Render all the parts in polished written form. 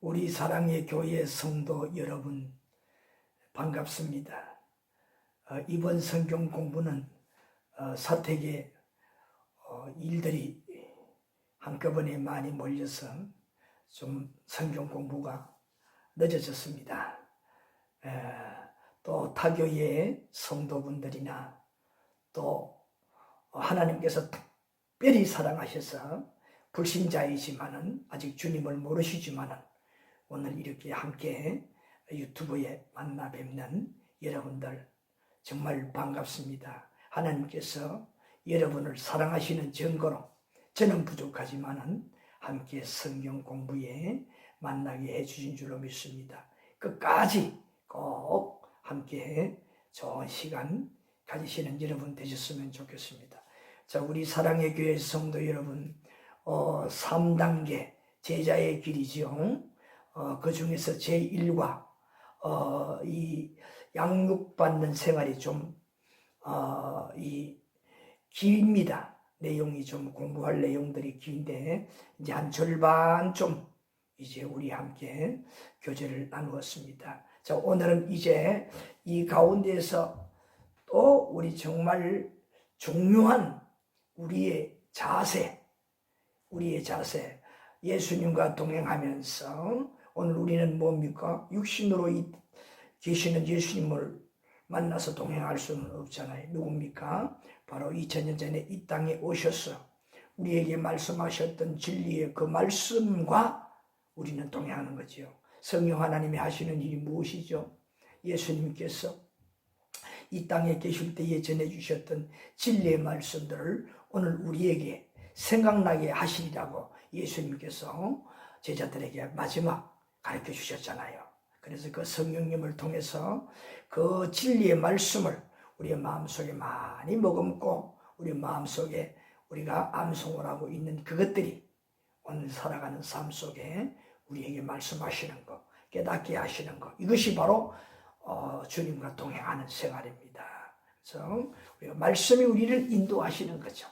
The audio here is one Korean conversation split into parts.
우리 사랑의 교회 성도 여러분 반갑습니다. 이번 성경 공부는 사택에 일들이 한꺼번에 많이 몰려서 좀 성경 공부가 늦어졌습니다. 또 타교의 성도분들이나 또 하나님께서 특별히 사랑하셔서 불신자이지만은 아직 주님을 모르시지만은 오늘 이렇게 함께 유튜브에 만나 뵙는 여러분들 정말 반갑습니다. 하나님께서 여러분을 사랑하시는 증거로 저는 부족하지만은 함께 성경 공부에 만나게 해주신 줄로 믿습니다. 끝까지 꼭 함께 좋은 시간 가지시는 여러분 되셨으면 좋겠습니다. 자, 우리 사랑의 교회 성도 여러분, 3단계 제자의 길이죠. 그 중에서 제1과 이 양육받는 생활이 좀 깁니다. 내용이 좀 공부할 내용들이 긴데 이제 한 절반 좀 이제 우리 함께 교제를 나누었습니다. 자, 오늘은 이제 이 가운데서 또 우리 정말 중요한 우리의 자세, 예수님과 동행하면서 오늘 우리는 뭡니까? 육신으로 계시는 예수님을 만나서 동행할 수는 없잖아요. 누굽니까? 바로 2000년 전에 이 땅에 오셔서 우리에게 말씀하셨던 진리의 그 말씀과 우리는 동행하는 거죠. 성령 하나님이 하시는 일이 무엇이죠? 예수님께서 이 땅에 계실 때에 전해주셨던 진리의 말씀들을 오늘 우리에게 생각나게 하시리라고 예수님께서 제자들에게 마지막 가르쳐 주셨잖아요. 그래서 그 성령님을 통해서 그 진리의 말씀을 우리의 마음속에 많이 머금고 우리 마음속에 우리가 암송을 하고 있는 그것들이 오늘 살아가는 삶 속에 우리에게 말씀하시는 것, 깨닫게 하시는 것, 이것이 바로 주님과 동행하는 생활입니다. 그래서 우리가 말씀이 우리를 인도하시는 거죠.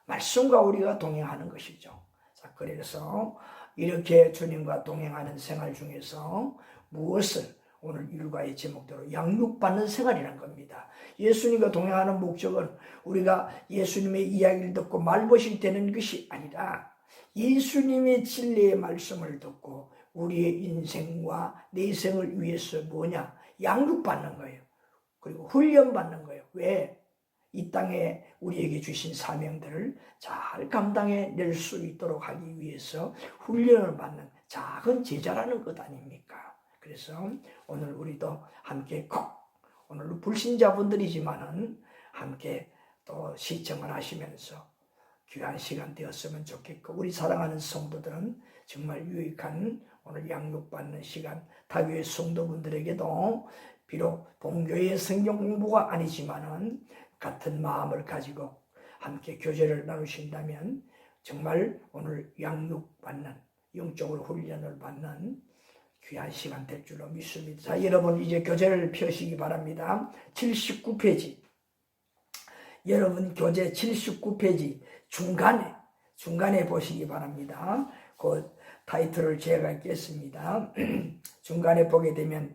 말씀과 우리가 동행하는 것이죠. 자, 그래서 이렇게 주님과 동행하는 생활 중에서 무엇을 오늘 일과의 제목대로 양육받는 생활이라는 겁니다. 예수님과 동행하는 목적은 우리가 예수님의 이야기를 듣고 말벗이 되는 것이 아니라 예수님의 진리의 말씀을 듣고 우리의 인생과 내생을 위해서 뭐냐? 양육받는 거예요. 그리고 훈련받는 거예요. 왜? 이 땅에 우리에게 주신 사명들을 잘 감당해낼 수 있도록 하기 위해서 훈련을 받는 작은 제자라는 것 아닙니까? 그래서 오늘 우리도 함께 꼭 오늘 불신자분들이지만은 함께 또 시청을 하시면서 귀한 시간 되었으면 좋겠고 우리 사랑하는 성도들은 정말 유익한 오늘 양육받는 시간 타교의 성도분들에게도 비록 본교의 성경 공부가 아니지만은 같은 마음을 가지고 함께 교제를 나누신다면 정말 오늘 양육받는 영적으로 훈련을 받는 귀한 시간 될 줄로 믿습니다. 자, 여러분 이제 교재를 펴시기 바랍니다. 79페이지 여러분 교재 79페이지 중간에 보시기 바랍니다. 그 타이틀을 제가 읽겠습니다. 중간에 보게 되면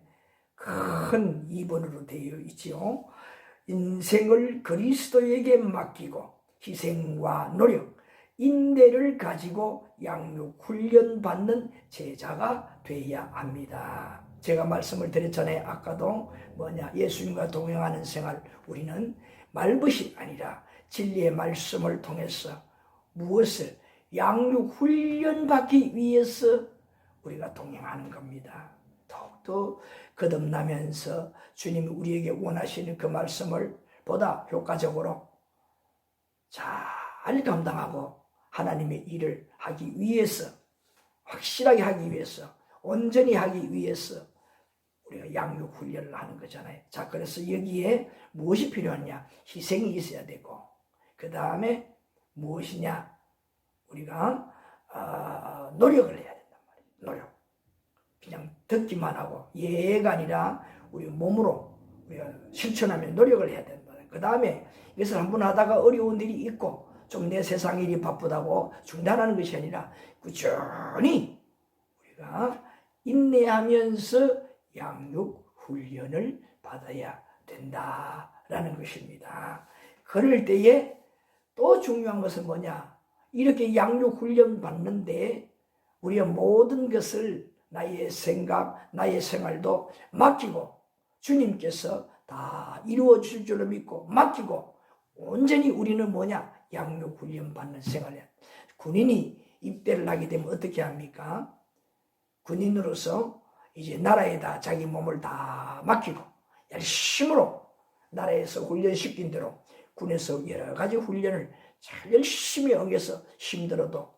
큰 2번으로 되어 있지요. 인생을 그리스도에게 맡기고 희생과 노력, 인내를 가지고 양육, 훈련 받는 제자가 되어야 합니다. 제가 말씀을 드렸잖아요. 아까도 예수님과 동행하는 생활, 우리는 말벗이 아니라 진리의 말씀을 통해서 무엇을 양육, 훈련 받기 위해서 우리가 동행하는 겁니다. 더욱더 거듭나면서 주님이 우리에게 원하시는 그 말씀을 보다 효과적으로 잘 감당하고 하나님의 일을 하기 위해서, 확실하게 하기 위해서, 온전히 하기 위해서 우리가 양육 훈련을 하는 거잖아요. 자, 그래서 여기에 무엇이 필요하냐? 희생이 있어야 되고, 그 다음에 무엇이냐? 우리가 노력을 해야 된단 말이에요. 노력. 그냥 듣기만 하고 예가 아니라 우리 몸으로 우리가 실천하면 노력을 해야 된다. 그 다음에 이것을 한번 하다가 어려운 일이 있고 좀 내 세상 일이 바쁘다고 중단하는 것이 아니라 꾸준히 우리가 인내하면서 양육 훈련을 받아야 된다라는 것입니다. 그럴 때에 또 중요한 것은 뭐냐? 이렇게 양육 훈련 받는데 우리의 모든 것을 나의 생각, 나의 생활도 맡기고 주님께서 다 이루어 주실 줄로 믿고 맡기고 온전히 우리는 뭐냐? 양육 훈련 받는 생활이야. 군인이 입대를 하게 되면 어떻게 합니까? 군인으로서 이제 나라에다 자기 몸을 다 맡기고 열심으로 나라에서 훈련시킨 대로 군에서 여러 가지 훈련을 잘 열심히 응해서 힘들어도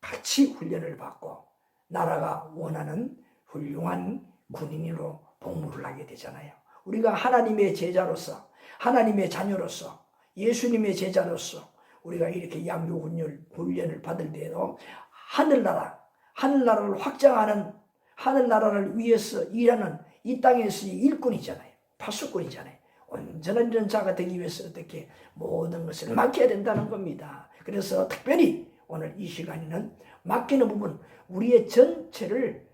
같이 훈련을 받고 나라가 원하는 훌륭한 군인으로 복무를 하게 되잖아요. 우리가 하나님의 제자로서, 하나님의 자녀로서, 예수님의 제자로서 우리가 이렇게 양육 훈련을 받을 때에도 하늘나라를 확장하는, 하늘나라를 위해서 일하는 이 땅에서의 일꾼이잖아요. 파수꾼이잖아요. 온전한 이런 자가 되기 위해서 어떻게 모든 것을 맡겨야 된다는 겁니다. 그래서 특별히 오늘 이 시간에는 맡기는 부분, 우리의 전체를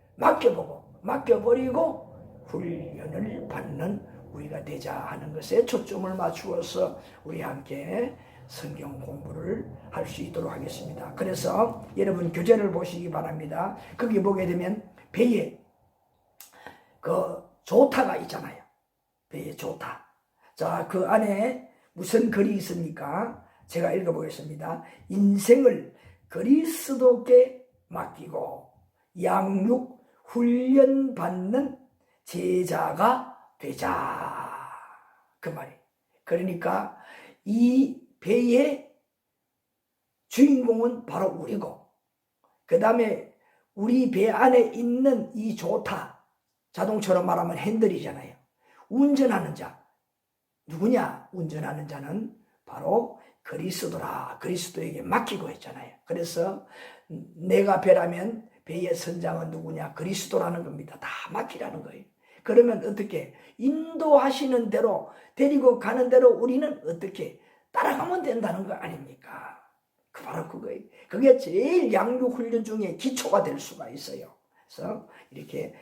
맡겨버리고 훈련을 받는 우리가 되자 하는 것에 초점을 맞추어서 우리 함께 성경 공부를 할 수 있도록 하겠습니다. 그래서 여러분 교재를 보시기 바랍니다. 거기 보게 되면 배에 그 조타가 있잖아요. 배에 조타. 자, 그 안에 무슨 글이 있습니까? 제가 읽어보겠습니다. 인생을 그리스도께 맡기고 양육 훈련 받는 제자가 되자. 그 말이. 그러니까 이 배의 주인공은 바로 우리고, 그 다음에 우리 배 안에 있는 이 조타, 자동차로 말하면 핸들이잖아요. 운전하는 자. 누구냐? 운전하는 자는 바로 그리스도라. 그리스도에게 맡기고 했잖아요. 그래서 내가 배라면 배의 선장은 누구냐? 그리스도라는 겁니다. 다 맡기라는 거예요. 그러면 어떻게? 인도하시는 대로, 데리고 가는 대로 우리는 어떻게? 따라가면 된다는 거 아닙니까? 바로 그거예요. 그게 제일 양육 훈련 중에 기초가 될 수가 있어요. 그래서 이렇게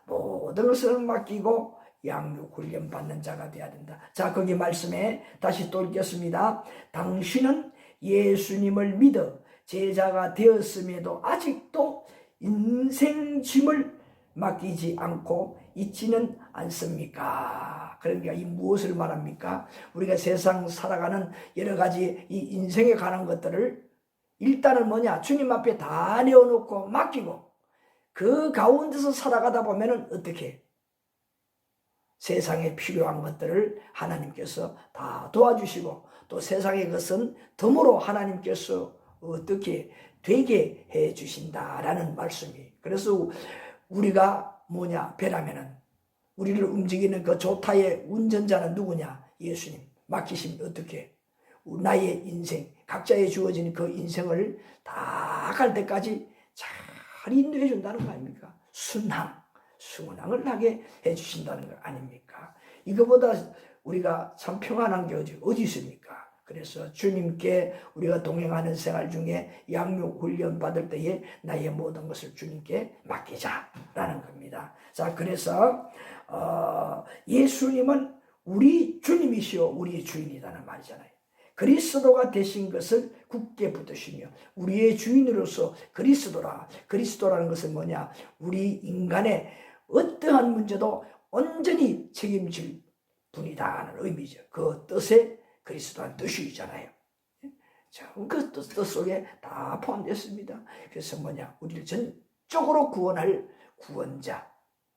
모든 것을 맡기고 양육 훈련 받는 자가 되어야 된다. 자, 거기 말씀에 다시 또 읽겠습니다. 당신은 예수님을 믿어 제자가 되었음에도 아직도 인생 짐을 맡기지 않고 있지는 않습니까? 그러니까 이 무엇을 말합니까? 우리가 세상 살아가는 여러 가지 이 인생에 관한 것들을 일단은 뭐냐? 주님 앞에 다 내어놓고 맡기고 그 가운데서 살아가다 보면은 어떻게? 세상에 필요한 것들을 하나님께서 다 도와주시고 또 세상의 것은 덤으로 하나님께서 어떻게 되게 해 주신다라는 말씀이. 그래서 우리가 뭐냐? 배라면은 우리를 움직이는 그 조타의 운전자는 누구냐? 예수님. 맡기시면 어떻게? 나의 인생, 각자에 주어진 그 인생을 다 갈 때까지 잘 인도해 준다는 거 아닙니까? 순항을 하게 해 주신다는 거 아닙니까? 이거보다 우리가 참 평안한 게 어디 있습니까? 그래서 주님께 우리가 동행하는 생활 중에 양육 훈련 받을 때에 나의 모든 것을 주님께 맡기자라는 겁니다. 자, 그래서 예수님은 우리 주님이시오, 우리 주인이라는 말이잖아요. 그리스도가 되신 것을 굳게 붙드시며 우리의 주인으로서 그리스도라. 그리스도라는 것은 뭐냐? 우리 인간의 어떠한 문제도 온전히 책임질 분이다 하는 의미죠. 그 뜻에 그리스도한 뜻이잖아요. 그 뜻 속에 다 포함됐습니다. 그래서 뭐냐? 우리를 전적으로 구원할 구원자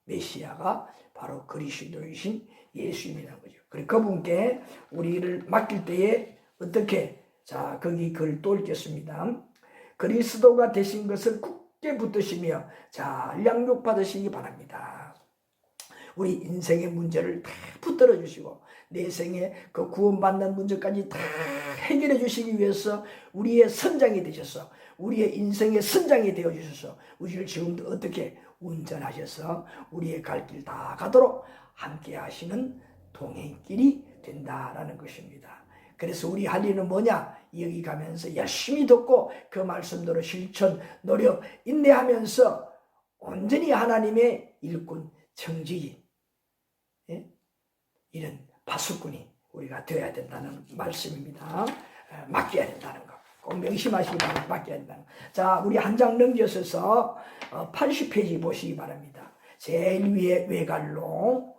메시아가 바로 그리스도이신 예수님이라는 거죠. 그리고 그분께 우리를 맡길 때에 어떻게? 자, 거기 글 또 읽겠습니다. 그리스도가 되신 것을 굳게 붙드시며 잘 양육 받으시기 바랍니다. 우리 인생의 문제를 다 붙들어 주시고 내 생에 그 구원받는 문제까지 다 해결해 주시기 위해서 우리의 선장이 되셔서 우리의 인생의 선장이 되어 주셔서 우리를 지금도 어떻게 운전하셔서 우리의 갈 길 다 가도록 함께 하시는 동행길이 된다라는 것입니다. 그래서 우리 할 일은 뭐냐? 여기 가면서 열심히 듣고 그 말씀대로 실천, 노력, 인내하면서 온전히 하나님의 일꾼, 청지기, 예? 이런 파수꾼이 우리가 되어야 된다는 말씀입니다. 맡겨야 된다는 거. 꼭 명심하시기 바랍니다. 맡겨야 된다는 거. 자, 우리 한 장 넘겨서서 80페이지 보시기 바랍니다. 제일 위에 외갈로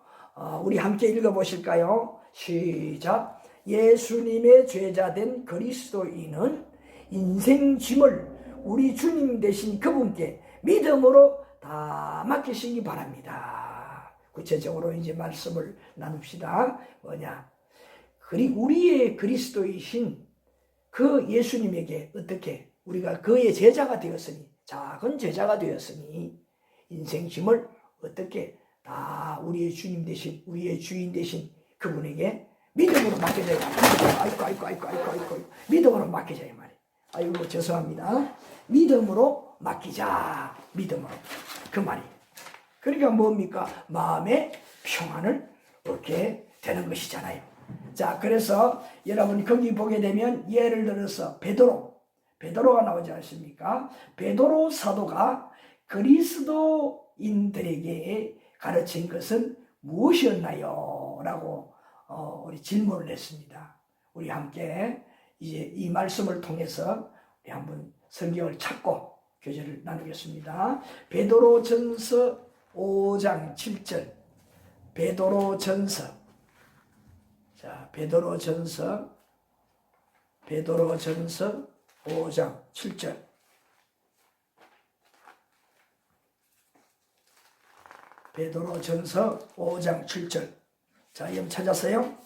우리 함께 읽어보실까요? 시작. 예수님의 제자된 그리스도인은 인생 짐을 우리 주님 되신 그분께 믿음으로 다 맡기시기 바랍니다. 구체적으로 이제 말씀을 나눕시다. 뭐냐? 우리의 그리스도이신 그 예수님에게 어떻게 우리가 그의 제자가 되었으니, 작은 제자가 되었으니 인생 짐을 어떻게 다 우리의 주님 되신, 우리의 주인 되신 그분에게 믿음으로 맡겨져야 합니다. 아이고. 믿음으로 맡기자 이 말이에요. 아이고 죄송합니다. 믿음으로 맡기자. 믿음으로. 그 말이. 그러니까 뭡니까? 마음의 평안을 얻게 되는 것이잖아요. 자, 그래서 여러분이 거기 보게 되면 예를 들어서 베드로가 나오지 않습니까? 베드로 사도가 그리스도인들에게 가르친 것은 무엇이었나요? 라고 우리 질문을 했습니다. 우리 함께 이제 이 말씀을 통해서 우리 한번 성경을 찾고 교제를 나누겠습니다. 베드로전서 5장 7절. 베드로전서. 자, 베드로전서 5장 7절. 베드로전서 5장 7절. 자, 여러분 찾았어요?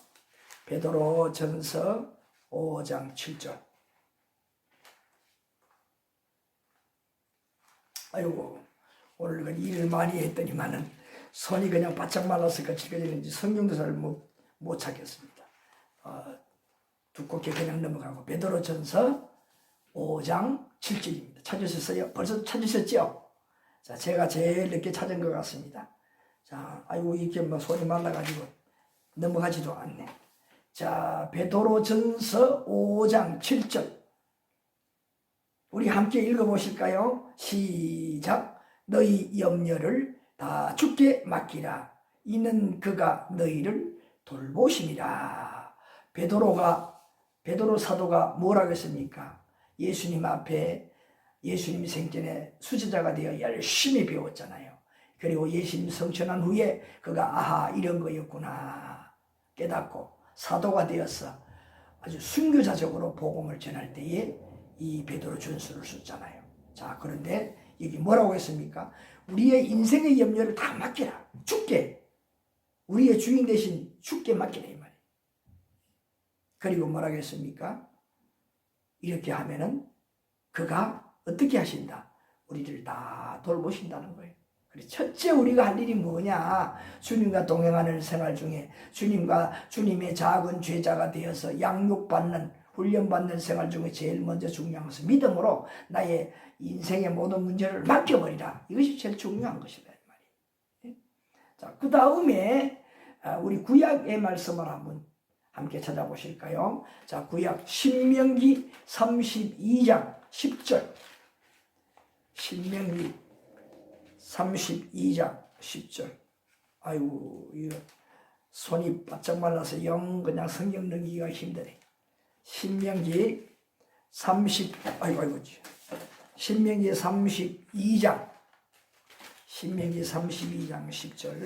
베드로전서 5장 7절. 아이고, 오늘 일을 많이 했더니만은 손이 그냥 바짝 말라서 거칠거리는지 성경도 잘 못 찾겠습니다. 두껍게 그냥 넘어가고 베드로전서 5장 7절입니다. 찾으셨어요? 벌써 찾으셨죠? 자, 제가 제일 늦게 찾은 것 같습니다. 자, 아이고 이렇게 뭐 손이 말라가지고 넘어가지도 않네. 자, 베드로전서 5장 7절. 우리 함께 읽어보실까요? 시작. 너희 염려를 다 주께 맡기라. 이는 그가 너희를 돌보심이라. 베드로 사도가 뭐라고 했습니까? 예수님 앞에 예수님 생전에 수제자가 되어 열심히 배웠잖아요. 그리고 예수님 성천한 후에 그가 아하 이런 거였구나 깨닫고 사도가 되어서 아주 순교자적으로 복음을 전할 때에 이 베드로 전서를 썼잖아요. 자, 그런데 여기 뭐라고 했습니까? 우리의 인생의 염려를 다 맡기라. 주께, 우리의 주인 대신 주께 맡기라 이 말이에요. 그리고 뭐라고 했습니까? 이렇게 하면은 그가 어떻게 하신다? 우리를 다 돌보신다는 거예요. 그래서 첫째 우리가 할 일이 뭐냐? 주님과 동행하는 생활 중에 주님의 작은 제자가 되어서 양육받는 훈련받는 생활 중에 제일 먼저 중요한 것은 믿음으로 나의 인생의 모든 문제를 맡겨버리라. 이것이 제일 중요한 것이다 이 말이에요. 자, 그 다음에 우리 구약의 말씀을 한번 함께 찾아보실까요? 자, 구약 신명기 32장 10절. 신명기 32장 10절. 아이고, 이거 손이 바짝 말라서 그냥 성경 넘기기가 힘드네. 신명기 32장 10절.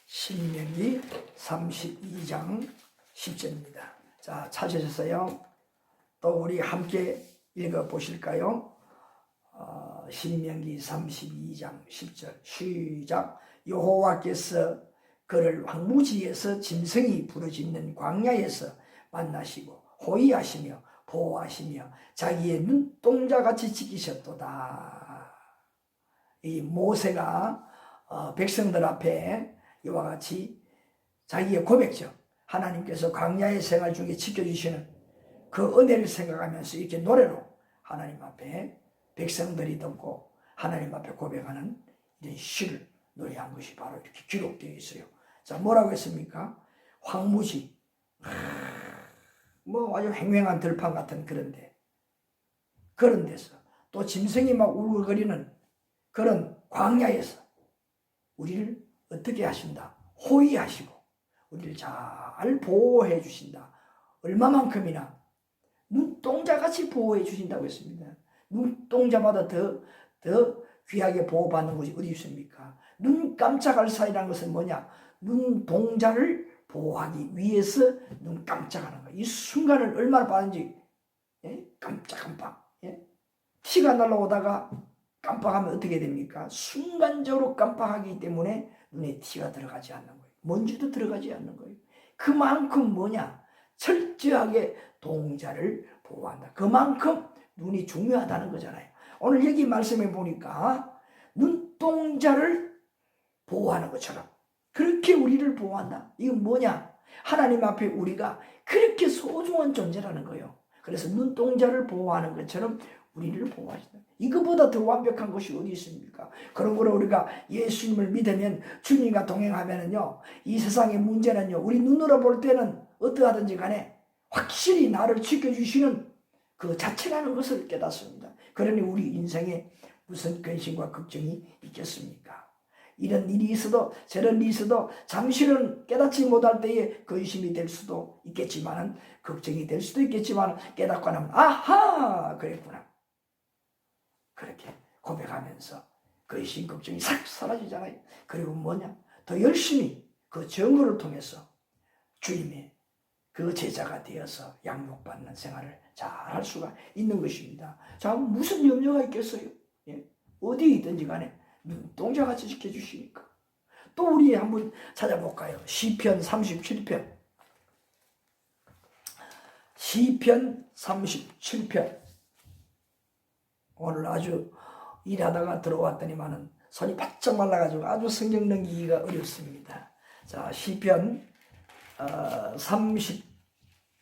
신명기 32장 10절입니다. 자, 찾으셨어요? 또 우리 함께 읽어보실까요? 신명기 32장 10절 시작. 여호와께서 그를 황무지에서 짐승이 부르짖는 광야에서 만나시고 호위하시며 보호하시며 자기의 눈동자같이 지키셨도다. 이 모세가 백성들 앞에 이와 같이 자기의 고백죠. 하나님께서 광야의 생활 중에 지켜주시는 그 은혜를 생각하면서 이렇게 노래로 하나님 앞에 백성들이 듣고 하나님 앞에 고백하는 이런 시를 노래한 것이 바로 이렇게 기록되어 있어요. 자, 뭐라고 했습니까? 황무지. 뭐 아주 횡횡한 들판 같은 그런데 그런 데서 또 짐승이 막 울거리는 그런 광야에서 우리를 어떻게 하신다? 호위하시고 우리를 잘 보호해 주신다. 얼마만큼이나 눈동자같이 보호해 주신다고 했습니다. 눈동자보다 더 귀하게 보호받는 것이 어디 있습니까? 눈 깜짝할 사이라는 것은 뭐냐? 눈동자를 보호하기 위해서 눈 깜짝하는 거예요. 이 순간을 얼마나 빠른지, 예? 깜짝깜빡. 예? 티가 날라오다가 깜빡하면 어떻게 됩니까? 순간적으로 깜빡하기 때문에 눈에 티가 들어가지 않는 거예요. 먼지도 들어가지 않는 거예요. 그만큼 뭐냐? 철저하게 동자를 보호한다. 그만큼 눈이 중요하다는 거잖아요. 오늘 여기 말씀해 보니까 눈동자를 보호하는 것처럼 그렇게 우리를 보호한다. 이건 뭐냐? 하나님 앞에 우리가 그렇게 소중한 존재라는 거예요. 그래서 눈동자를 보호하는 것처럼 우리를 보호하신다. 이거보다 더 완벽한 것이 어디 있습니까? 그러므로 우리가 예수님을 믿으면 주님과 동행하면은요, 이 세상의 문제는요, 우리 눈으로 볼 때는 어떠하든지 간에 확실히 나를 지켜주시는 그 자체라는 것을 깨닫습니다. 그러니 우리 인생에 무슨 근심과 걱정이 있겠습니까? 이런 일이 있어도 저런 일이 있어도 잠시는 깨닫지 못할 때에 근심이 될 수도 있겠지만 걱정이 될 수도 있겠지만 깨닫고 나면 아하 그랬구나. 그렇게 고백하면서 근심 걱정이 싹 사라지잖아요. 그리고 뭐냐? 더 열심히 그 정보를 통해서 주님의 그 제자가 되어서 양육받는 생활을 잘 할 수가 있는 것입니다. 자, 무슨 염려가 있겠어요? 예? 어디 있든지 간에 눈동자같이 지켜주시니까. 또 우리 한번 찾아볼까요? 시편 37편. 시편 37편. 오늘 아주 일하다가 들어왔더니만은 손이 바짝 말라가지고 아주 성경 넘기기가 어렵습니다. 자, 시편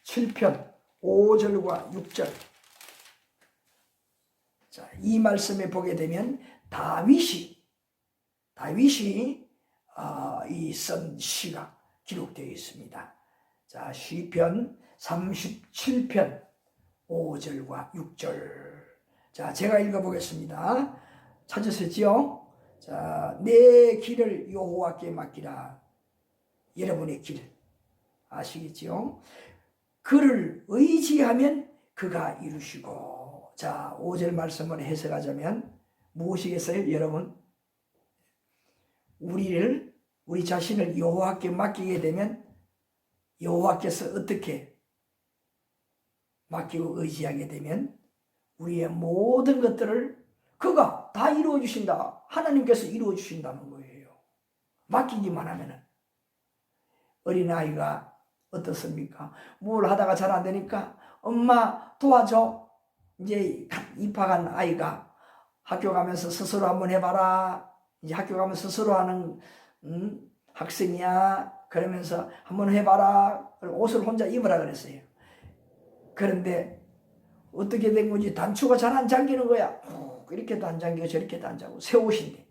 37편 5절과 6절. 자, 이 말씀에 보게 되면 다윗이 이 쓴 시가 기록되어 있습니다. 자, 시편 37편 5절과 6절. 자, 제가 읽어보겠습니다. 찾으셨지요? 자, 내 길을 여호와께 맡기라. 여러분의 길 아시겠지요? 그를 의지하면 그가 이루시고. 자, 5절 말씀을 해석하자면 무엇이겠어요, 여러분? 우리 자신을 여호와께 맡기게 되면 여호와께서 어떻게 맡기고 의지하게 되면 우리의 모든 것들을 그가 다 이루어 주신다. 하나님께서 이루어 주신다는 거예요. 맡기기만 하면은. 어린아이가 어떻습니까? 뭘 하다가 잘 안 되니까 엄마 도와줘. 이제 입학한 아이가 학교 가면서 스스로 한번 해봐라. 이제 학교 가면서 스스로 하는 학생이야. 그러면서 한번 해봐라. 옷을 혼자 입으라 그랬어요. 그런데 어떻게 된 건지 단추가 잘 안 잠기는 거야. 이렇게도 안 잠기고 저렇게도 안 잠기고 새 옷인데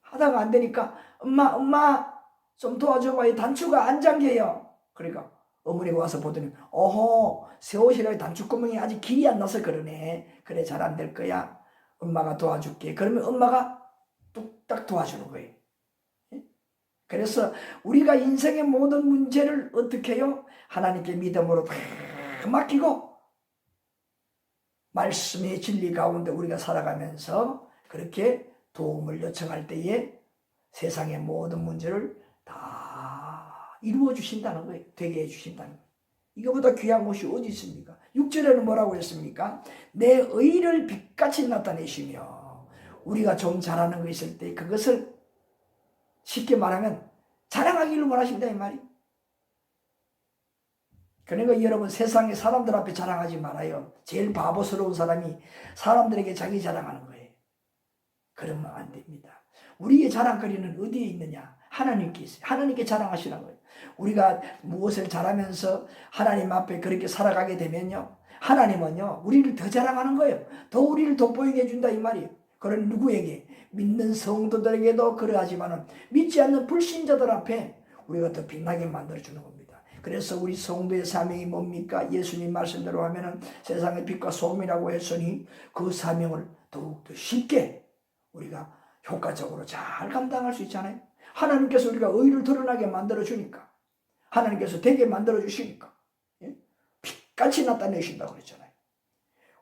하다가 안 되니까 엄마 좀 도와줘봐요. 단추가 안 잠겨요. 그러니까 어머니가 와서 보더니 어허 새 옷이라 단추구멍이 아직 길이 안 나서 그러네. 그래 잘 안 될 거야. 엄마가 도와줄게. 그러면 엄마가 뚝딱 도와주는 거예요. 그래서 우리가 인생의 모든 문제를 어떻게 해요? 하나님께 믿음으로 다 맡기고 말씀의 진리 가운데 우리가 살아가면서 그렇게 도움을 요청할 때에 세상의 모든 문제를 다 이루어 주신다는 거예요. 되게 해 주신다는 거예요. 이거보다 귀한 것이 어디 있습니까? 6절에는 뭐라고 했습니까? 내 의를 빛같이 나타내시며 우리가 좀 잘하는 거 있을 때 그것을 쉽게 말하면 자랑하기를 원하신다 이 말이. 그러니까 여러분 세상에 사람들 앞에 자랑하지 말아요. 제일 바보스러운 사람이 사람들에게 자기 자랑하는 거예요. 그러면 안 됩니다. 우리의 자랑거리는 어디에 있느냐? 하나님께 있어요. 하나님께 자랑하시라는 거예요. 우리가 무엇을 잘하면서 하나님 앞에 그렇게 살아가게 되면요. 하나님은요. 우리를 더 자랑하는 거예요. 더 우리를 돋보이게 해준다 이 말이에요. 그런 누구에게? 믿는 성도들에게도 그러하지만 믿지 않는 불신자들 앞에 우리가 더 빛나게 만들어주는 겁니다. 그래서 우리 성도의 사명이 뭡니까? 예수님 말씀대로 하면은 세상의 빛과 소금이라고 했으니 그 사명을 더욱더 쉽게 우리가 효과적으로 잘 감당할 수 있잖아요. 하나님께서 우리가 의를 드러나게 만들어 주니까, 하나님께서 되게 만들어 주시니까, 예? 빛같이 나타내신다고 그랬잖아요.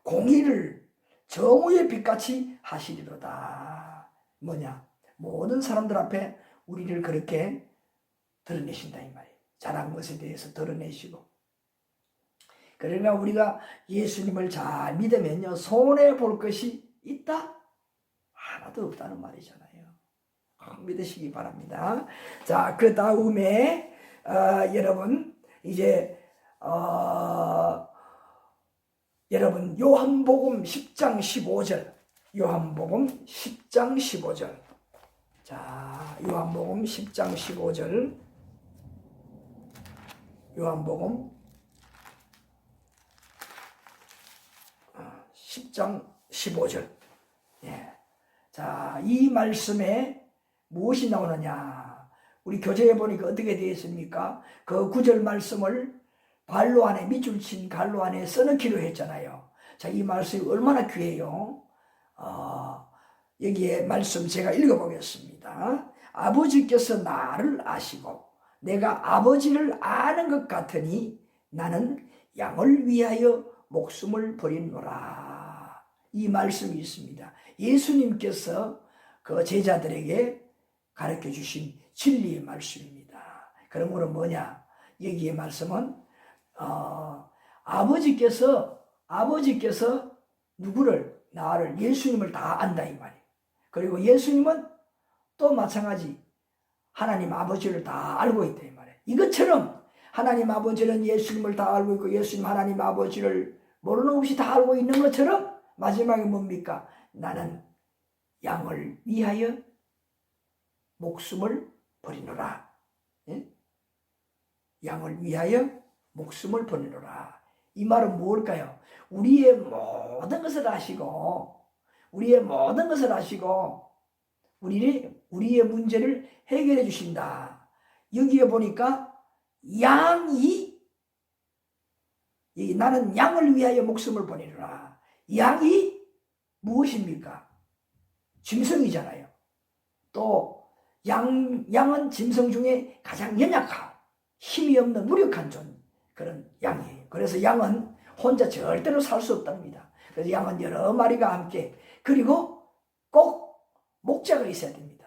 공의를 정오의 빛같이 하시리로다. 뭐냐? 모든 사람들 앞에 우리를 그렇게 드러내신다 이 말이에요. 잘한 것에 대해서 드러내시고. 그러나 우리가 예수님을 잘 믿으면요, 손해 볼 것이 있다? 하나도 없다는 말이잖아요. 믿으시기 바랍니다. 자, 그 다음에 여러분 이제 여러분 요한복음 10장 15절, 요한복음 10장 15절. 자, 요한복음 10장 15절, 요한복음 10장 15절. 예. 자, 이 말씀에 무엇이 나오느냐? 우리 교재에 보니까 어떻게 되어 있습니까? 그 9절 말씀을 발로 안에, 밑줄 친 갈로 안에 써넣기로 했잖아요. 자, 이 말씀이 얼마나 귀해요. 여기에 말씀 제가 읽어보겠습니다. 아버지께서 나를 아시고 내가 아버지를 아는 것 같으니 나는 양을 위하여 목숨을 버리노라. 이 말씀이 있습니다. 예수님께서 그 제자들에게 가르쳐 주신 진리의 말씀입니다. 그러므로 뭐냐? 여기의 말씀은 아버지께서 누구를? 나를, 예수님을 다 안다 이 말이에요. 그리고 예수님은 또 마찬가지 하나님 아버지를 다 알고 있다 이 말이에요. 이것처럼 하나님 아버지는 예수님을 다 알고 있고 예수님 하나님 아버지를 모르는 없이 다 알고 있는 것처럼 마지막에 뭡니까? 나는 양을 위하여 목숨을 버리노라. 예? 양을 위하여 목숨을 버리노라. 이 말은 무엇일까요? 우리의 모든 것을 아시고 우리의 문제를 해결해 주신다. 여기에 보니까 나는 양을 위하여 목숨을 버리노라. 양이 무엇입니까? 짐승이잖아요. 또 양은 짐승 중에 가장 연약한, 힘이 없는 무력한 그런 양이에요. 그래서 양은 혼자 절대로 살 수 없답니다. 그래서 양은 여러 마리가 함께, 그리고 꼭 목자가 있어야 됩니다.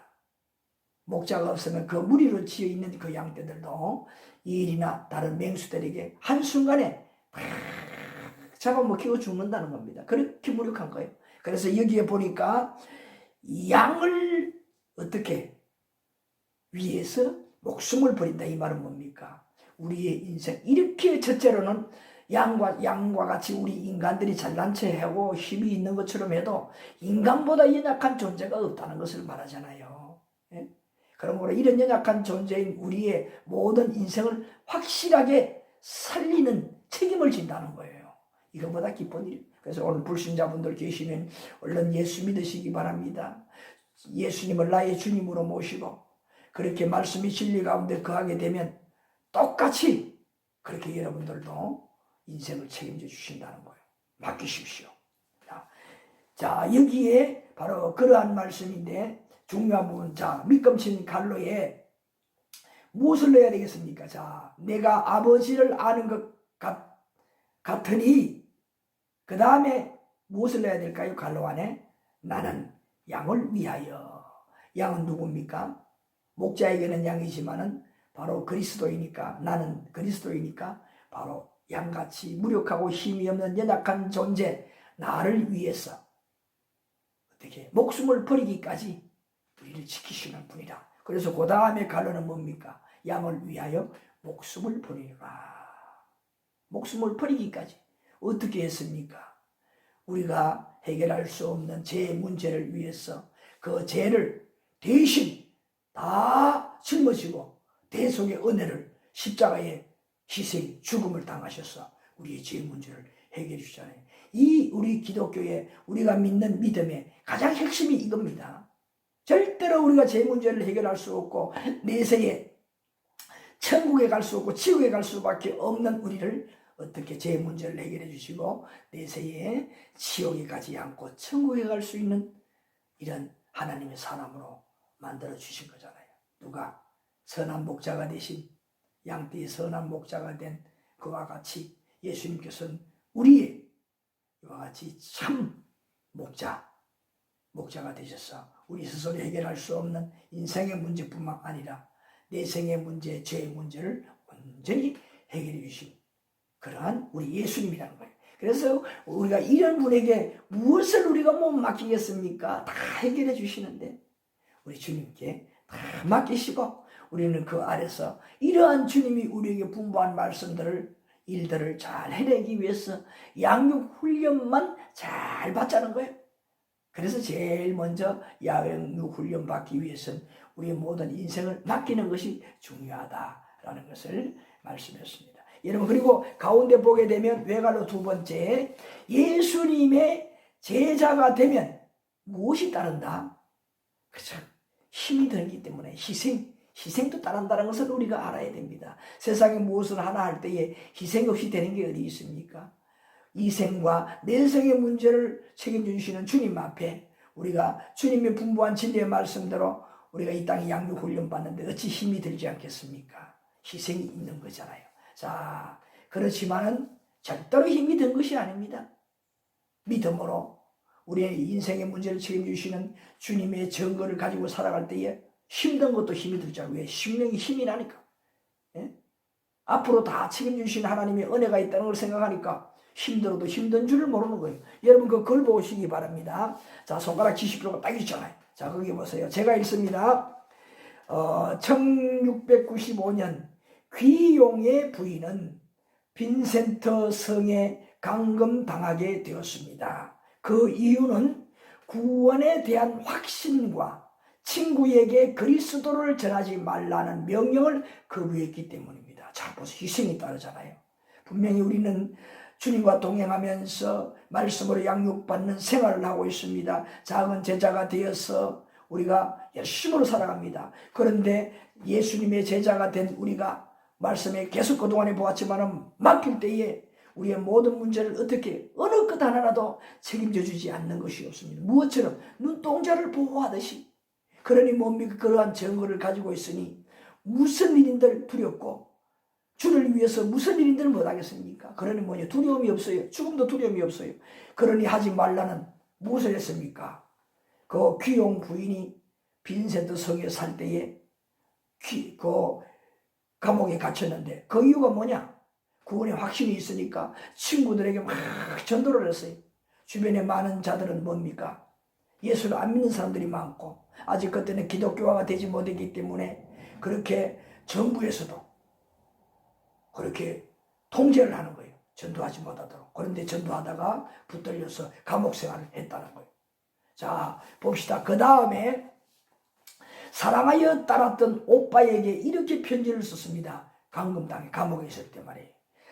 목자가 없으면 그 무리로 지어 있는 그 양떼들도 일이나 다른 맹수들에게 한순간에 잡아먹히고 죽는다는 겁니다. 그렇게 무력한 거예요. 그래서 여기에 보니까 양을 어떻게 위해서 목숨을 버린다 이 말은 뭡니까? 우리의 인생, 이렇게 첫째로는 양과 같이 우리 인간들이 잘난 체하고 힘이 있는 것처럼 해도 인간보다 연약한 존재가 없다는 것을 말하잖아요. 예? 그러므로 이런 연약한 존재인 우리의 모든 인생을 확실하게 살리는 책임을 진다는 거예요. 이거보다 기쁜 일. 그래서 오늘 불신자분들 계시면 얼른 예수 믿으시기 바랍니다. 예수님을 나의 주님으로 모시고 그렇게 말씀이 진리 가운데 거하게 되면 똑같이 그렇게 여러분들도 인생을 책임져 주신다는 거예요. 맡기십시오. 자, 여기에 바로 그러한 말씀인데 중요한 부분, 자, 밑검친 갈로에 무엇을 넣어야 되겠습니까? 자, 내가 아버지를 아는 것 같으니 그 다음에 무엇을 넣어야 될까요? 갈로 안에 나는 양을 위하여. 양은 누굽니까? 목자에게는 양이지만은 바로 그리스도이니까, 나는 그리스도이니까 바로 양같이 무력하고 힘이 없는 연약한 존재 나를 위해서 어떻게 목숨을 버리기까지 우리를 지키시는 분이라. 그래서 그 다음에 갈로는 뭡니까? 양을 위하여 목숨을 버리라. 목숨을 버리기까지. 어떻게 했습니까? 우리가 해결할 수 없는 죄 문제를 위해서 그 죄를 대신 다 짊어지고 대속의 은혜를 십자가의 희생, 죽음을 당하셔서 우리의 죄 문제를 해결해 주잖아요. 이 우리 기독교의 우리가 믿는 믿음의 가장 핵심이 이겁니다. 절대로 우리가 죄 문제를 해결할 수 없고 내세에 천국에 갈 수 없고 지옥에 갈 수밖에 없는 우리를 어떻게 제 문제를 해결해 주시고 내세에 지옥에 가지 않고 천국에 갈 수 있는 이런 하나님의 사람으로 만들어 주신 거잖아요. 누가? 선한 목자가 되신, 양떼의 선한 목자가 된 그와 같이 예수님께서는 우리의 이와 같이 참 목자가 되셔서 우리 스스로 해결할 수 없는 인생의 문제뿐만 아니라 내생의 문제, 죄의 문제를 온전히 해결해 주신 그러한 우리 예수님이라는 거예요. 그래서 우리가 이런 분에게 무엇을 우리가 못 맡기겠습니까? 다 해결해 주시는데 우리 주님께 다 맡기시고 우리는 그 아래서 이러한 주님이 우리에게 분부한 일들을 잘 해내기 위해서 양육 훈련만 잘 받자는 거예요. 그래서 제일 먼저 양육 훈련 받기 위해서는 우리의 모든 인생을 맡기는 것이 중요하다라는 것을 말씀했습니다. 여러분, 그리고 가운데 보게 되면 외갈로 두 번째, 예수님의 제자가 되면 무엇이 따른다? 그렇죠. 힘이 들기 때문에 희생도 따른다는 것을 우리가 알아야 됩니다. 세상에 무엇을 하나 할 때에 희생 없이 되는 게 어디 있습니까? 이생과 내생의 문제를 책임져 주시는 주님 앞에 우리가 주님의 분부한 진리의 말씀대로 우리가 이 땅에 양육 훈련 받는데 어찌 힘이 들지 않겠습니까? 희생이 있는 거잖아요. 자, 그렇지만은 절대로 힘이 든 것이 아닙니다. 믿음으로 우리의 인생의 문제를 책임져 주시는 주님의 증거를 가지고 살아갈 때에 힘든 것도 힘이 들잖아요. 왜? 심령이 힘이 나니까. 예? 앞으로 다 책임져 주시는 하나님의 은혜가 있다는 걸 생각하니까 힘들어도 힘든 줄을 모르는 거예요. 여러분 그걸 보시기 바랍니다. 자, 손가락 70%가 딱 있잖아요. 자, 거기 보세요. 제가 읽습니다. 1695년 귀용의 부인은 빈센트 성에 감금당하게 되었습니다. 그 이유는 구원에 대한 확신과 친구에게 그리스도를 전하지 말라는 명령을 거부했기 때문입니다. 자, 벌써 희생이 따르잖아요. 분명히 우리는 주님과 동행하면서 말씀으로 양육받는 생활을 하고 있습니다. 작은 제자가 되어서 우리가 열심으로 살아갑니다. 그런데 예수님의 제자가 된 우리가 말씀에 계속 그동안에 보았지만 맡길 때에 우리의 모든 문제를 어떻게 어느 것 하나라도 책임져 주지 않는 것이 없습니다. 무엇처럼 눈동자를 보호하듯이. 그러니 뭡니까? 그러한 증거를 가지고 있으니 무슨 일인들 두렵고 주를 위해서 무슨 일인들 못하겠습니까? 그러니 뭐냐? 두려움이 없어요. 죽음도 두려움이 없어요. 그러니 하지 말라는 무엇을 했습니까? 그 귀용 부인이 빈센트 성에 살 때에 그 감옥에 갇혔는데 그 이유가 뭐냐? 구원의 확신이 있으니까 친구들에게 막 전도를 했어요. 주변에 많은 자들은 뭡니까? 예수를 안 믿는 사람들이 많고 아직 그때는 기독교화가 되지 못했기 때문에 그렇게 정부에서도 그렇게 통제를 하는 거예요. 전도하지 못하도록. 그런데 전도하다가 붙들려서 감옥 생활을 했다는 거예요. 자, 봅시다. 그 다음에 사랑하여 따랐던 오빠에게 이렇게 편지를 썼습니다. 감금당해 감옥에 있을 때 말이에요.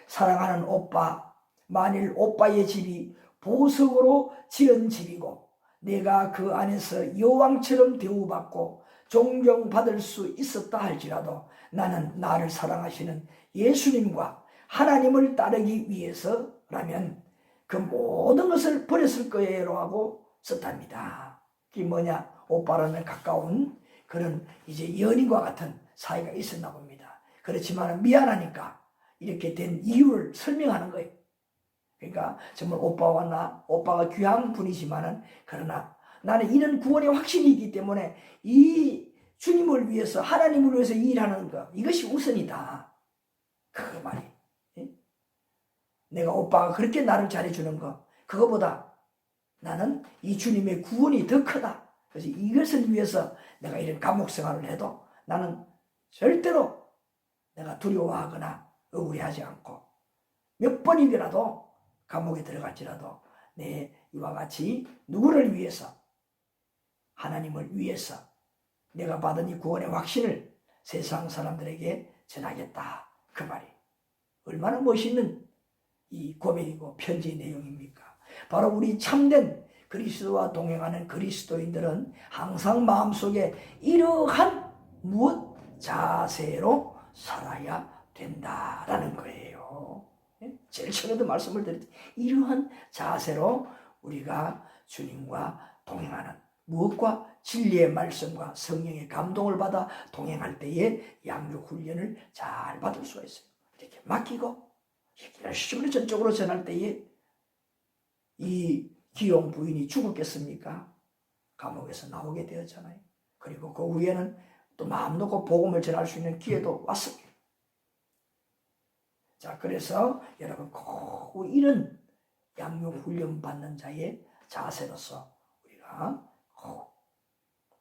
사랑하는 오빠, 만일 오빠의 집이 보석으로 지은 집이고 내가 그 안에서 여왕처럼 대우받고 존경받을 수 있었다 할지라도 나는 나를 사랑하시는 예수님과 하나님을 따르기 위해서라면 그 모든 것을 버렸을 거예요 하고 썼답니다. 그게 뭐냐? 오빠라는 가까운 그런 이제 연인과 같은 사이가 있었나 봅니다. 그렇지만 미안하니까 이렇게 된 이유를 설명하는 거예요. 그러니까 정말 오빠가 귀한 분이지만은 그러나 나는 이런 구원의 확신이 있기 때문에 이 주님을 위해서 하나님을 위해서 일하는 것 이것이 우선이다. 그 말이. 내가 오빠가 그렇게 나를 잘해주는 거 그거보다 나는 이 주님의 구원이 더 크다. 그래서 이것을 위해서 내가 이런 감옥 생활을 해도 나는 절대로 내가 두려워하거나 억울해하지 않고 몇 번이라도 감옥에 들어갈지라도 내 이와 같이 누구를 위해서 하나님을 위해서 내가 받은 이 구원의 확신을 세상 사람들에게 전하겠다. 그 말이 얼마나 멋있는 이 고백이고 편지의 내용입니까? 바로 우리 참된 그리스도와 동행하는 그리스도인들은 항상 마음속에 이러한 무엇 자세로 살아야 된다라는 거예요. 제일 처음에도 말씀을 드렸죠. 이러한 자세로 우리가 주님과 동행하는, 무엇과? 진리의 말씀과 성령의 감동을 받아 동행할 때에 양육 훈련을 잘 받을 수가 있어요. 이렇게 맡기고 열심히 전적으로 전할 때에 이 기용 부인이 죽었겠습니까? 감옥에서 나오게 되었잖아요. 그리고 그 후에는 또 마음 놓고 복음을 전할 수 있는 기회도 왔습니다. 자, 그래서 여러분 꼭 이런 양육 훈련 받는 자의 자세로서 우리가 꼭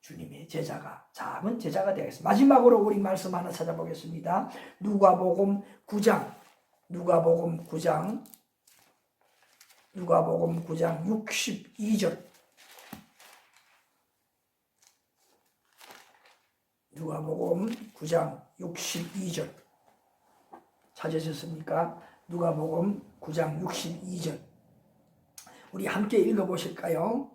주님의 제자가, 작은 제자가 되겠습니다. 마지막으로 우리 말씀 하나 찾아보겠습니다. 누가복음 9장 62절. 누가복음 9장 62절. 찾으셨습니까? 누가복음 9장 62절. 우리 함께 읽어보실까요?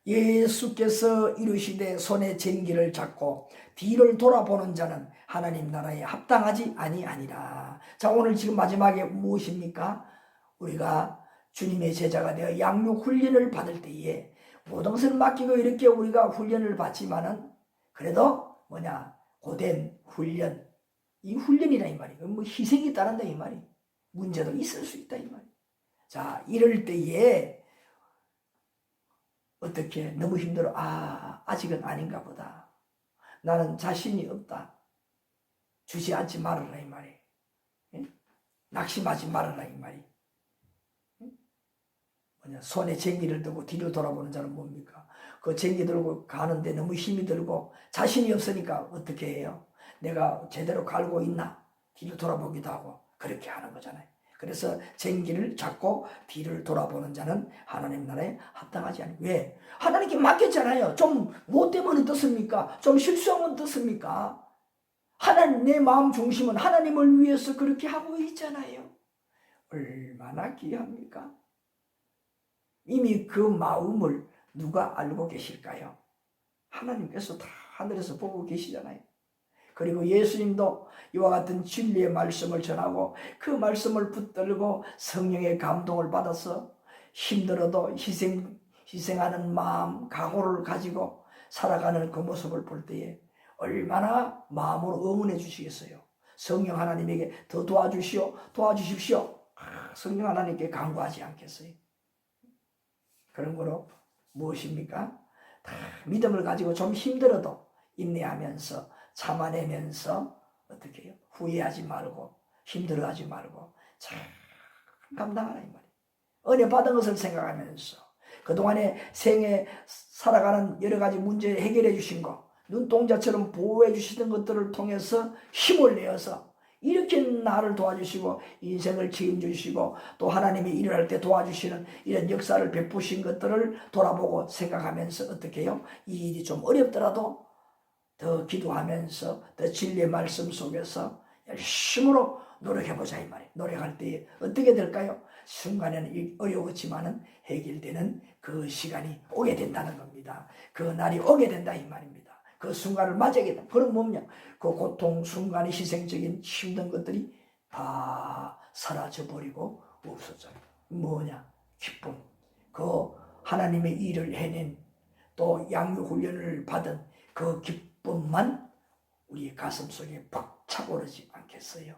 예수께서 이르시되 손에 쟁기를 잡고 뒤를 돌아보는 자는 하나님 나라에 합당하지 아니하니라. 자, 오늘 지금 마지막에 무엇입니까? 우리가 주님의 제자가 되어 양육 훈련을 받을 때에 모든 것을 맡기고 이렇게 우리가 훈련을 받지만은 그래도 고된 훈련, 이 훈련이라 이 말이에요. 희생이 따른다 이 말이에요. 문제도 있을 수 있다 이 말이에요. 자, 이럴 때에 어떻게 너무 힘들어. 아직은 아닌가 보다. 나는 자신이 없다. 주저앉지 말아라 이 말이에요. 낙심하지 말아라 이 말이에요. 손에 쟁기를 들고 뒤로 돌아보는 자는 뭡니까? 그 쟁기 들고 가는데 너무 힘이 들고 자신이 없으니까 어떻게 해요? 내가 제대로 갈고 있나? 뒤로 돌아보기도 하고 그렇게 하는 거잖아요. 그래서 쟁기를 잡고 뒤를 돌아보는 자는 하나님 나라에 합당하지 않아요. 왜? 하나님께 맡겼잖아요. 좀 못되면 어떻습니까? 좀 실수하면 어떻습니까? 하나님, 내 마음 중심은 하나님을 위해서 그렇게 하고 있잖아요. 얼마나 귀합니까? 이미 그 마음을 누가 알고 계실까요? 하나님께서 다 하늘에서 보고 계시잖아요. 그리고 예수님도 이와 같은 진리의 말씀을 전하고 그 말씀을 붙들고 성령의 감동을 받아서 힘들어도 희생하는 마음, 각오를 가지고 살아가는 그 모습을 볼 때에 얼마나 마음으로 응원해 주시겠어요. 성령 하나님에게 더 도와주십시오. 성령 하나님께 간구하지 않겠어요? 그런 거로 무엇입니까? 다 믿음을 가지고 좀 힘들어도 인내하면서 참아내면서 어떻게 해요? 후회하지 말고 힘들어하지 말고 잘 감당하라 이 말이에요. 은혜 받은 것을 생각하면서 그동안에 생에 살아가는 여러 가지 문제 해결해 주신 거, 눈동자처럼 보호해 주시던 것들을 통해서 힘을 내어서 이렇게 나를 도와주시고 인생을 책임주시고 또 하나님이 일을 할 때 도와주시는 이런 역사를 베푸신 것들을 돌아보고 생각하면서 어떻게 해요? 이 일이 좀 어렵더라도 더 기도하면서 더 진리의 말씀 속에서 열심으로 노력해보자 이 말이에요. 노력할 때 어떻게 될까요? 순간에는 어려웠지만은 해결되는 그 시간이 오게 된다는 겁니다. 그 날이 오게 된다 이 말입니다. 그 순간을 맞이하게 된다. 그럼 뭐냐? 그 고통, 순간의 희생적인 힘든 것들이 다 사라져버리고 없어져요. 뭐냐? 기쁨. 그 하나님의 일을 해낸 또 양육 훈련을 받은 그 기쁨만 우리 가슴 속에 팍 차오르지 않겠어요?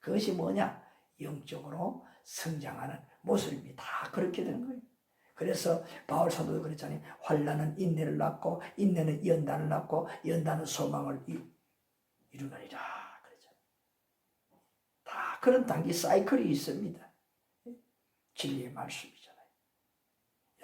그것이 뭐냐? 영적으로 성장하는 모습입니다. 다 그렇게 되는 거예요. 그래서 바울 사도도 그랬잖아요. 환난은 인내를 낳고 인내는 연단을 낳고 연단은 소망을 이루느니라. 그랬잖아요. 다 그런 단기 사이클이 있습니다. 진리의 말씀이잖아요.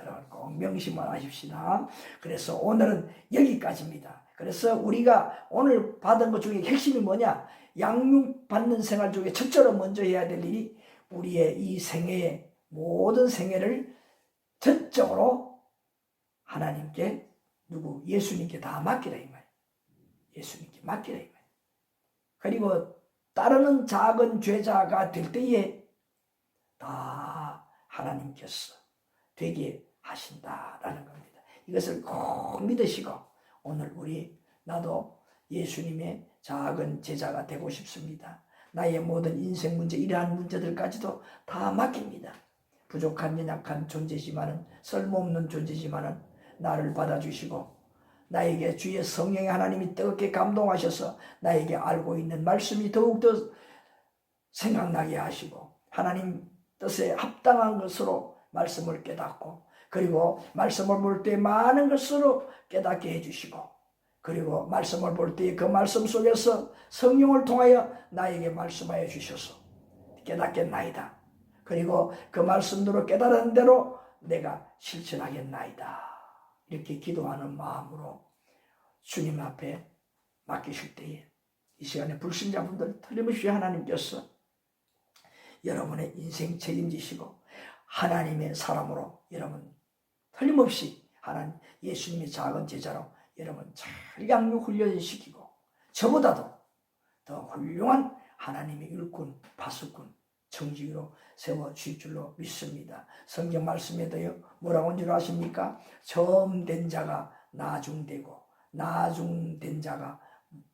여러분 꼭 명심만 하십시다. 그래서 오늘은 여기까지입니다. 그래서 우리가 오늘 받은 것 중에 핵심이 뭐냐? 양육받는 생활 중에 첫째로 먼저 해야 될 일이 우리의 이 생애의 모든 생애를 전적으로 하나님께 예수님께 다 맡기라 이 말이에요. 예수님께 맡기라 이 말이에요. 그리고 따르는 작은 죄자가 될 때에 다 하나님께서 되게 하신다라는 겁니다. 이것을 꼭 믿으시고 오늘 나도 예수님의 작은 제자가 되고 싶습니다. 나의 모든 인생 문제, 이러한 문제들까지도 다 맡깁니다. 부족한 연약한 존재지만은, 쓸모없는 존재지만은 나를 받아주시고 나에게 주의 성령의 하나님이 뜨겁게 감동하셔서 나에게 알고 있는 말씀이 더욱더 생각나게 하시고 하나님 뜻에 합당한 것으로 말씀을 깨닫고, 그리고 말씀을 볼 때 많은 것으로 깨닫게 해주시고, 그리고 말씀을 볼 때 그 말씀 속에서 성령을 통하여 나에게 말씀하여 주셔서 깨닫겠나이다. 그리고 그 말씀대로 깨달은 대로 내가 실천하겠나이다. 이렇게 기도하는 마음으로 주님 앞에 맡기실 때에 이 시간에 불신자분들 틀림없이 하나님께서 여러분의 인생 책임지시고 하나님의 사람으로 여러분 틀림없이 하나님 예수님의 작은 제자로 여러분 잘 양육 훈련시키고 저보다도 더 훌륭한 하나님의 일꾼, 파수꾼, 청지기로 세워주실 줄로 믿습니다. 성경 말씀에도요 뭐라고 한 줄 아십니까? 처음 된 자가 나중되고 나중된 자가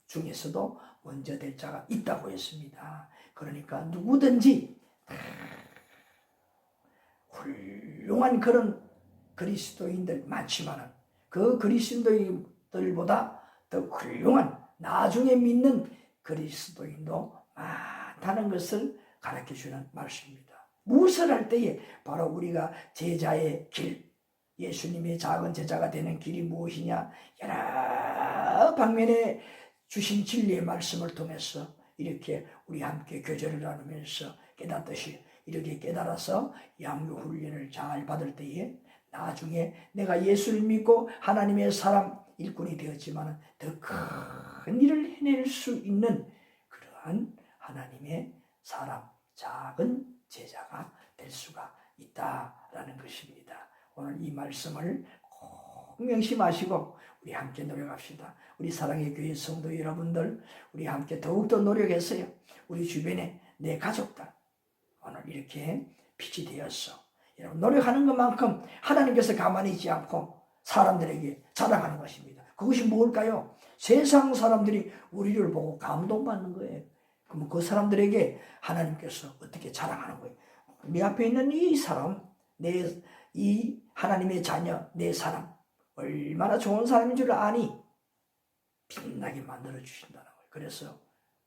중에서도 먼저 될 자가 있다고 했습니다. 그러니까 누구든지 훌륭한 그런 그리스도인들 많지만은 그 그리스도인들보다 더 훌륭한 나중에 믿는 그리스도인도 많다는 것을 가르쳐주는 말씀입니다. 무엇을 할 때에 바로 우리가 제자의 길, 예수님의 작은 제자가 되는 길이 무엇이냐, 여러 방면에 주신 진리의 말씀을 통해서 이렇게 우리 함께 교제를 나누면서 깨닫듯이 이렇게 깨달아서 양육 훈련을 잘 받을 때에 나중에 내가 예수를 믿고 하나님의 사람 일꾼이 되었지만 더 큰 일을 해낼 수 있는 그러한 하나님의 사람, 작은 제자가 될 수가 있다라는 것입니다. 오늘 이 말씀을 꼭 명심하시고 우리 함께 노력합시다. 우리 사랑의 교회 성도 여러분들, 우리 함께 더욱더 노력했어요. 우리 주변에 내 가족들 오늘 이렇게 빛이 되었어. 여러분 노력하는 것만큼 하나님께서 가만히 있지 않고 사람들에게 자랑하는 것입니다. 그것이 뭘까요? 세상 사람들이 우리를 보고 감동받는 거예요. 그럼 그 사람들에게 하나님께서 어떻게 자랑하는 거예요? 내 앞에 있는 이 사람, 이 하나님의 자녀, 내 사람 얼마나 좋은 사람인 줄 아니? 빛나게 만들어 주신다는 거예요. 그래서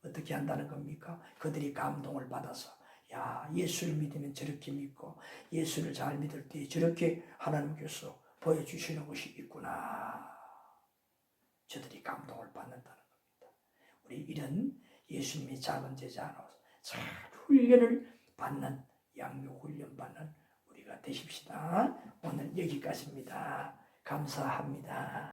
어떻게 한다는 겁니까? 그들이 감동을 받아서 야, 예수를 믿으면 저렇게 믿고 예수를 잘 믿을 때 저렇게 하나님께서 보여주시는 것이 있구나. 저들이 감동을 받는다는 겁니다. 우리 이런 예수님의 작은 제자로 잘 훈련을 받는, 양육 훈련 받는 우리가 되십시다. 오늘 여기까지입니다. 감사합니다.